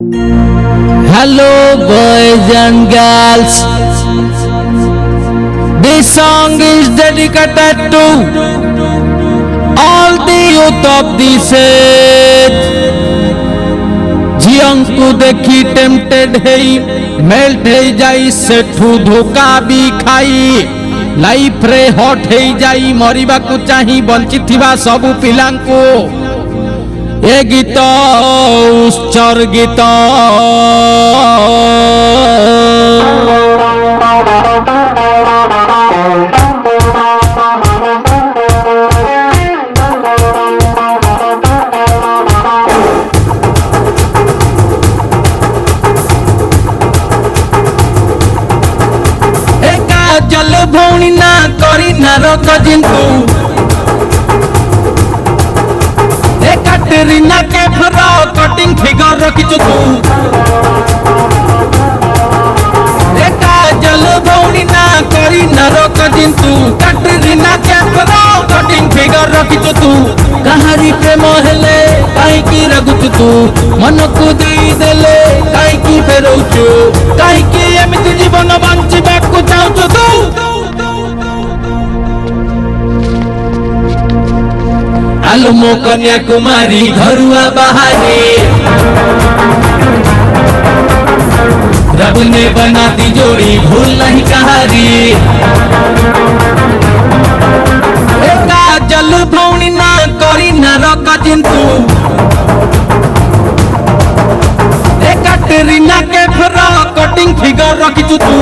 Hello boys and girls, this song is dedicated to all the youth of this age. झियंकु देखी tempted हेई melt हेई जाई सेठू धोखा भी खाई life रे हॉट हेई जाई मरिबा को चाही बंचिथिबा सबु पिलांको ए गीत उत्सर्गित जल भौणी ना करी ना रख जिंतु कटरीना के फ्रो कटिंग फिगर रखिछु तू जल भौणी ना करी ना रख जिंतु कटरीना के फ्रो कटिंग फिगर रखिछु तू कहारी प्रेम हेले काई की रगुछु तू मन को देई देले काई की फेरौछु काई की एमिति जीवन बंचिबा को चाहछु तू आलू मो कन्याकुमारी घरुआ बहारी रब ने बना दी जोड़ी भूल नहीं कहारी जल भौणी ना करी ना रख जिंतु कटरीना के फ्रो कटिंग फिगर रखिछु तू